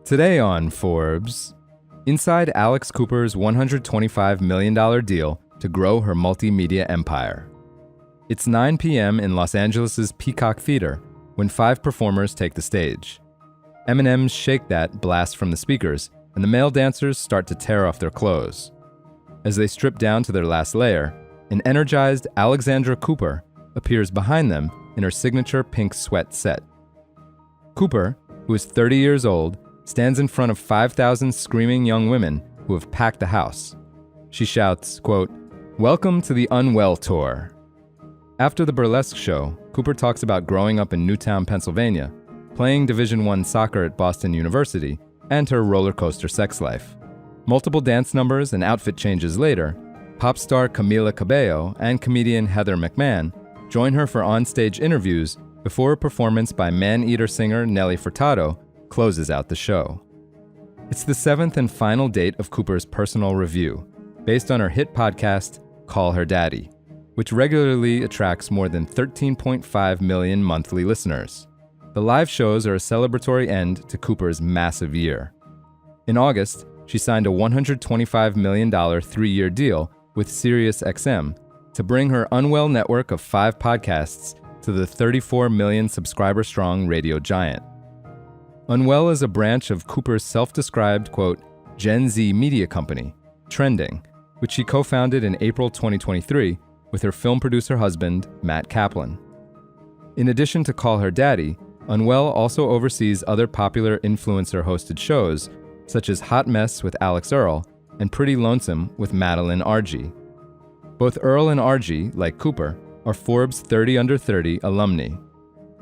Today on Forbes, inside Alex Cooper's $125 million deal to grow her multimedia empire. It's 9 p.m. in Los Angeles' Peacock Theater when 5 performers take the stage. Eminem's Shake That blasts from the speakers, and the male dancers start to tear off their clothes. As they strip down to their last layer, an energized Alexandra Cooper appears behind them in her signature pink sweat set. Cooper, who is 30 years old, stands in front of 5,000 screaming young women who have packed the house. She shouts, quote, "Welcome to the Unwell Tour." After the burlesque show, Cooper talks about growing up in Newtown, Pennsylvania, playing Division I soccer at Boston University, and her roller coaster sex life. Multiple dance numbers and outfit changes later, pop star Camila Cabello and comedian Heather McMahon join her for onstage interviews before a performance by man-eater singer Nelly Furtado closes out the show. It's the 7th and final date of Cooper's personal review, based on her hit podcast, Call Her Daddy, which regularly attracts more than 13.5 million monthly listeners. The live shows are a celebratory end to Cooper's massive year. In August, she signed a $125 million 3-year deal with SiriusXM to bring her Unwell network of 5 podcasts to the 34 million subscriber-strong radio giant. Unwell is a branch of Cooper's self-described, quote, Gen Z media company, Trending, which she co-founded in April 2023 with her film producer husband, Matt Kaplan. In addition to Call Her Daddy, Unwell also oversees other popular influencer-hosted shows, such as Hot Mess with Alex Earl and Pretty Lonesome with Madeline Argy. Both Earl and Argy, like Cooper, are Forbes 30 Under 30 alumni.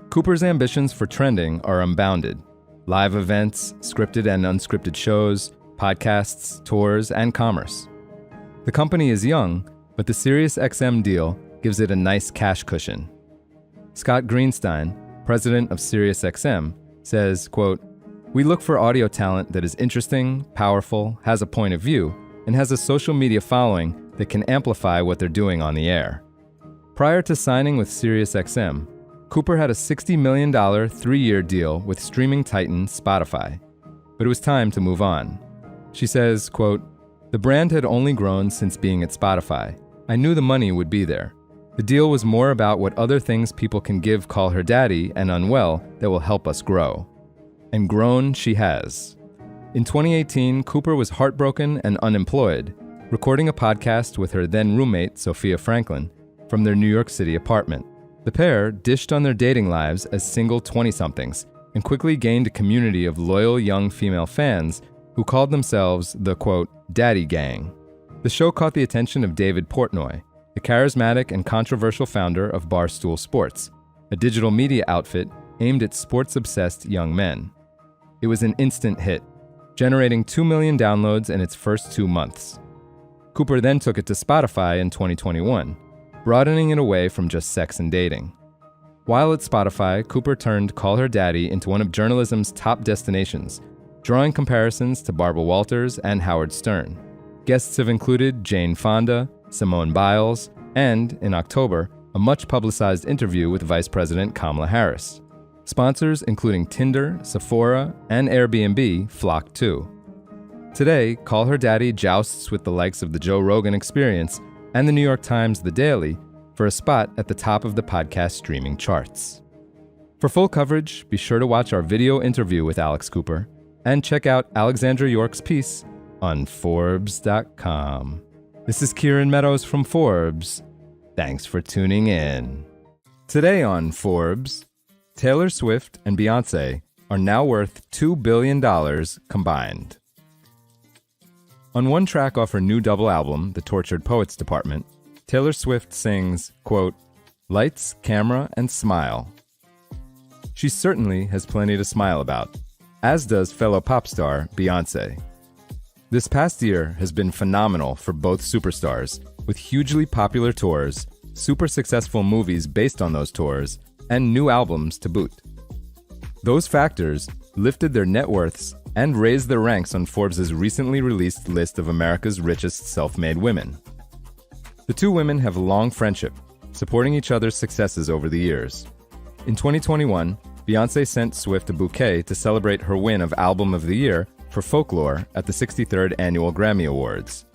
Cooper's ambitions for Trending are unbounded. Live events, scripted and unscripted shows, podcasts, tours, and commerce. The company is young, but the SiriusXM deal gives it a nice cash cushion. Scott Greenstein, president of SiriusXM, says, quote, "We look for audio talent that is interesting, powerful, has a point of view, and has a social media following that can amplify what they're doing on the air." Prior to signing with SiriusXM, Cooper had a $60 million 3-year deal with streaming titan Spotify, but it was time to move on. She says, quote, "The brand had only grown since being at Spotify. I knew the money would be there. The deal was more about what other things people can give Call Her Daddy and Unwell that will help us grow." And grown she has. In 2018, Cooper was heartbroken and unemployed, recording a podcast with her then roommate, Sophia Franklin, from their New York City apartment. The pair dished on their dating lives as single 20-somethings and quickly gained a community of loyal young female fans who called themselves the, quote, Daddy Gang. The show caught the attention of David Portnoy, the charismatic and controversial founder of Barstool Sports, a digital media outfit aimed at sports-obsessed young men. It was an instant hit, generating 2 million downloads in its first 2 months. Cooper then took it to Spotify in 2021, broadening it away from just sex and dating. While at Spotify, Cooper turned Call Her Daddy into one of journalism's top destinations, drawing comparisons to Barbara Walters and Howard Stern. Guests have included Jane Fonda, Simone Biles, and, in October, a much-publicized interview with Vice President Kamala Harris. Sponsors including Tinder, Sephora, and Airbnb flocked too. Today, Call Her Daddy jousts with the likes of the Joe Rogan Experience and the New York Times The Daily for a spot at the top of the podcast streaming charts. For full coverage, be sure to watch our video interview with Alex Cooper and check out Alexandra York's piece on forbes.com. This is Kieran Meadows from Forbes. Thanks for tuning in. Today on Forbes, Taylor Swift and Beyonce are now worth $2 billion combined. On one track off her new double album, The Tortured Poets Department, Taylor Swift sings, quote, "Lights, camera, and smile." She certainly has plenty to smile about, as does fellow pop star Beyonce. This past year has been phenomenal for both superstars, with hugely popular tours, super successful movies based on those tours, and new albums to boot. Those factors lifted their net worths and raised their ranks on Forbes' recently released list of America's richest self-made women. The two women have a long friendship, supporting each other's successes over the years. In 2021, Beyonce sent Swift a bouquet to celebrate her win of Album of the Year for Folklore at the 63rd Annual Grammy Awards.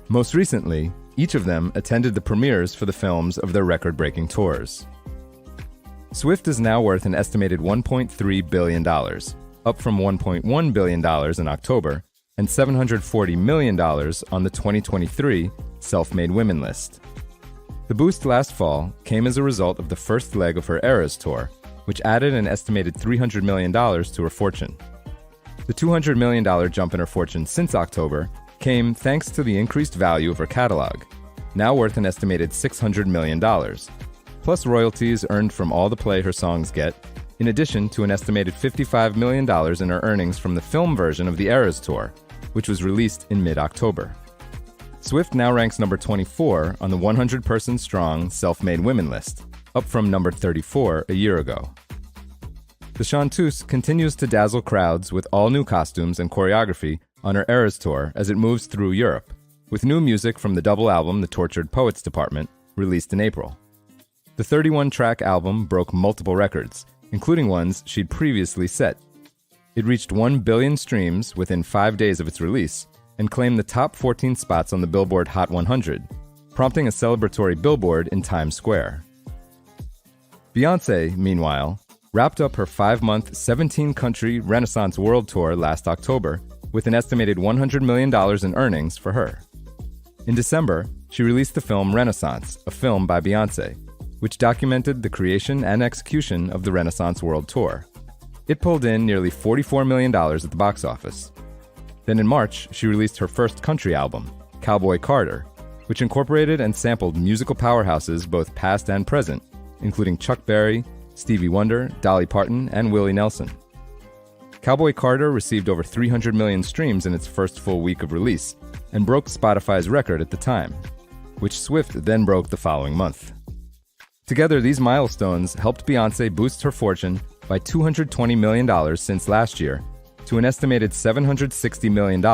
Most recently, each of them attended the premieres for the films of their record-breaking tours. Swift is now worth an estimated $1.3 billion, up from $1.1 billion in October and $740 million on the 2023 Self-Made Women list. The boost last fall came as a result of the first leg of her Eras tour, which added an estimated $300 million to her fortune. The $200 million jump in her fortune since October came thanks to the increased value of her catalog, now worth an estimated $600 million, plus royalties earned from all the play her songs get, in addition to an estimated $55 million in her earnings from the film version of the Eras tour, which was released in mid-October. Swift now ranks number 24 on the 100-person strong Self-Made Women list, up from number 34 a year ago. The chanteuse continues to dazzle crowds with all-new costumes and choreography on her Eras tour as it moves through Europe, with new music from the double album The Tortured Poets Department, released in April. The 31-track album broke multiple records, including ones she'd previously set. It reached 1 billion streams within 5 days of its release, and claimed the top 14 spots on the Billboard Hot 100, prompting a celebratory billboard in Times Square. Beyonce, meanwhile, wrapped up her 5-month, 17-country Renaissance World Tour last October with an estimated $100 million in earnings for her. In December, she released the film Renaissance, a film by Beyonce, which documented the creation and execution of the Renaissance World Tour. It pulled in nearly $44 million at the box office. Then in March, she released her first country album, Cowboy Carter, which incorporated and sampled musical powerhouses both past and present, including Chuck Berry, Stevie Wonder, Dolly Parton, and Willie Nelson. Cowboy Carter received over 300 million streams in its first full week of release and broke Spotify's record at the time, which Swift then broke the following month. Together, these milestones helped Beyonce boost her fortune by $220 million since last year to an estimated $760 million,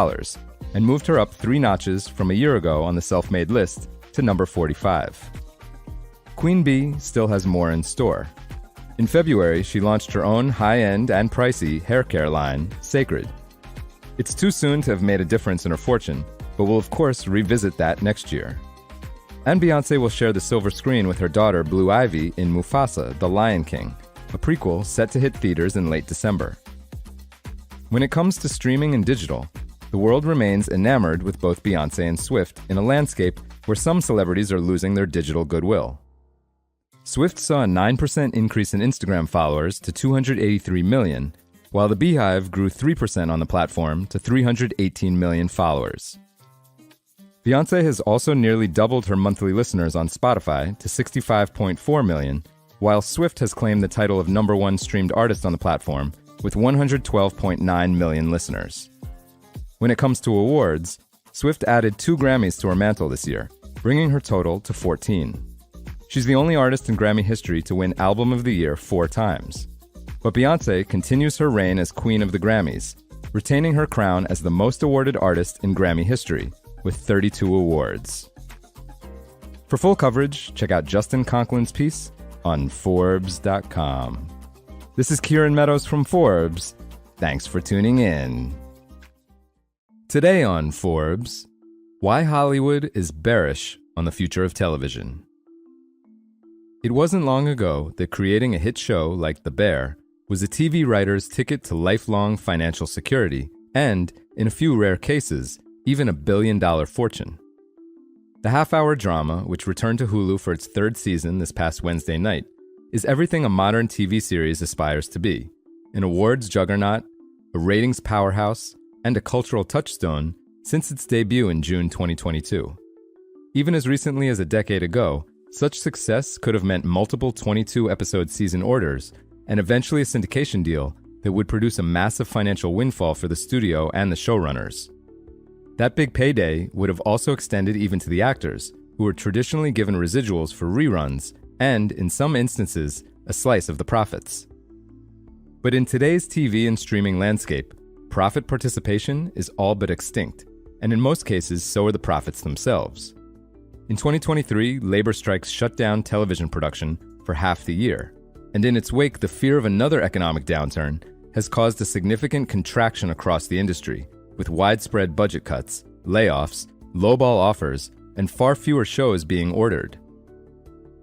and moved her up 3 notches from a year ago on the self-made list to number 45. Queen Bee still has more in store. In February, she launched her own high-end and pricey hair care line, Sacred. It's too soon to have made a difference in her fortune, but we'll of course revisit that next year. And Beyonce will share the silver screen with her daughter Blue Ivy in Mufasa, The Lion King, a prequel set to hit theaters in late December. When it comes to streaming and digital, the world remains enamored with both Beyonce and Swift in a landscape where some celebrities are losing their digital goodwill. Swift saw a 9% increase in Instagram followers to 283 million, while the Beehive grew 3% on the platform to 318 million followers. Beyonce has also nearly doubled her monthly listeners on Spotify to 65.4 million, while Swift has claimed the title of #1 streamed artist on the platform with 112.9 million listeners. When it comes to awards, Swift added 2 Grammys to her mantle this year, bringing her total to 14. She's the only artist in Grammy history to win Album of the Year 4 times. But Beyonce continues her reign as Queen of the Grammys, retaining her crown as the most awarded artist in Grammy history, with 32 awards. For full coverage, check out Justin Conklin's piece on forbes.com. This is Kieran Meadows from Forbes. Thanks for tuning in. Today on Forbes, why Hollywood is bearish on the future of television. It wasn't long ago that creating a hit show like The Bear was a TV writer's ticket to lifelong financial security and, in a few rare cases, even a billion-dollar fortune. The half-hour drama, which returned to Hulu for its 3rd season this past Wednesday night, is everything a modern TV series aspires to be: an awards juggernaut, a ratings powerhouse, and a cultural touchstone since its debut in June 2022. Even as recently as a decade ago, such success could have meant multiple 22-episode season orders and eventually a syndication deal that would produce a massive financial windfall for the studio and the showrunners. That big payday would have also extended even to the actors, who were traditionally given residuals for reruns and, in some instances, a slice of the profits. But in today's TV and streaming landscape, profit participation is all but extinct, and in most cases, so are the profits themselves. In 2023, labor strikes shut down television production for half the year. And in its wake, the fear of another economic downturn has caused a significant contraction across the industry, with widespread budget cuts, layoffs, lowball offers, and far fewer shows being ordered.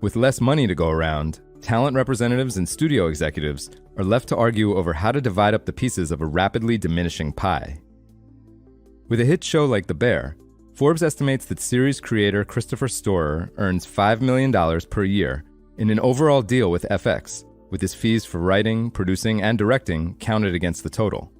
With less money to go around, talent representatives and studio executives are left to argue over how to divide up the pieces of a rapidly diminishing pie. With a hit show like The Bear, Forbes estimates that series creator Christopher Storer earns $5 million per year in an overall deal with FX, with his fees for writing, producing, and directing counted against the total.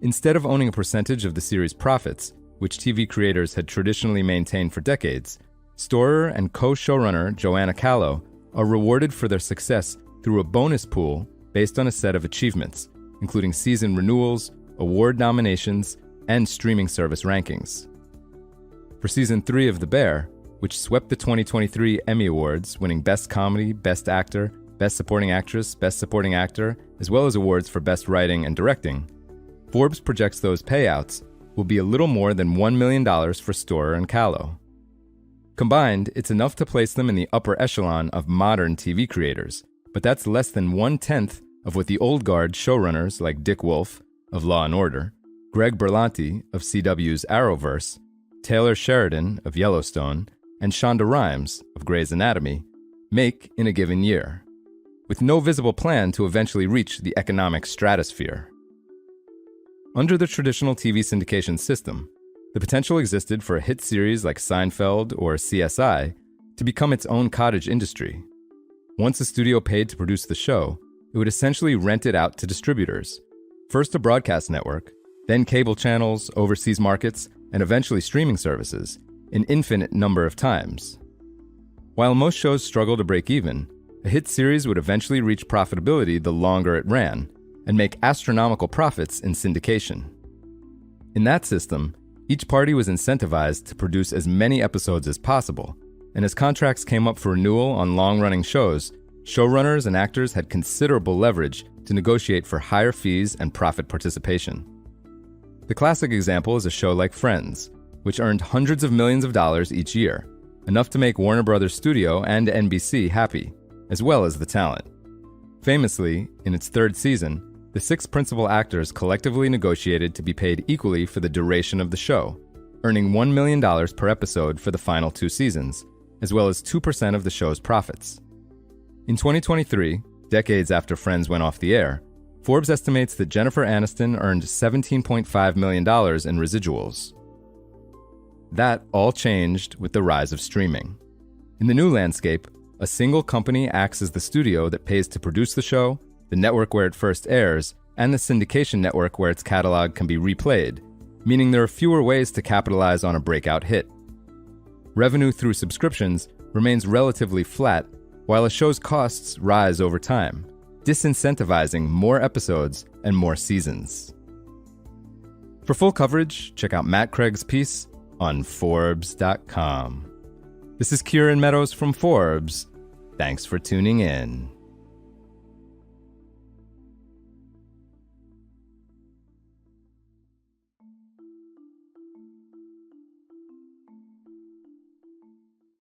Instead of owning a percentage of the series' profits, which TV creators had traditionally maintained for decades, Storer and co-showrunner Joanna Callow are rewarded for their success through a bonus pool based on a set of achievements, including season renewals, award nominations, and streaming service rankings. For Season 3 of The Bear, which swept the 2023 Emmy Awards, winning Best Comedy, Best Actor, Best Supporting Actress, Best Supporting Actor, as well as awards for Best Writing and Directing, Forbes projects those payouts will be a little more than $1 million for Storer and Callow. Combined, it's enough to place them in the upper echelon of modern TV creators, but that's less than 1/10 of what the old guard showrunners like Dick Wolf of Law & Order, Greg Berlanti of CW's Arrowverse, Taylor Sheridan of Yellowstone, and Shonda Rhimes of Grey's Anatomy make in a given year, with no visible plan to eventually reach the economic stratosphere. Under the traditional TV syndication system, the potential existed for a hit series like Seinfeld or CSI to become its own cottage industry. Once a studio paid to produce the show, it would essentially rent it out to distributors, first a broadcast network, then cable channels, overseas markets, and eventually streaming services, an infinite number of times. While most shows struggle to break even, a hit series would eventually reach profitability the longer it ran, and make astronomical profits in syndication. In that system, each party was incentivized to produce as many episodes as possible, and as contracts came up for renewal on long-running shows, showrunners and actors had considerable leverage to negotiate for higher fees and profit participation. The classic example is a show like Friends, which earned hundreds of millions of dollars each year, enough to make Warner Brothers Studio and NBC happy, as well as the talent. Famously, in its third season, the 6 principal actors collectively negotiated to be paid equally for the duration of the show, earning $1 million per episode for the final 2 seasons, as well as 2% of the show's profits. In 2023, decades after Friends went off the air, Forbes estimates that Jennifer Aniston earned $17.5 million in residuals. That all changed with the rise of streaming. In the new landscape, a single company acts as the studio that pays to produce the show, the network where it first airs, and the syndication network where its catalog can be replayed, meaning there are fewer ways to capitalize on a breakout hit. Revenue through subscriptions remains relatively flat, while a show's costs rise over time, disincentivizing more episodes and more seasons. For full coverage, check out Matt Craig's piece on forbes.com. This is Kieran Meadows from Forbes. Thanks for tuning in.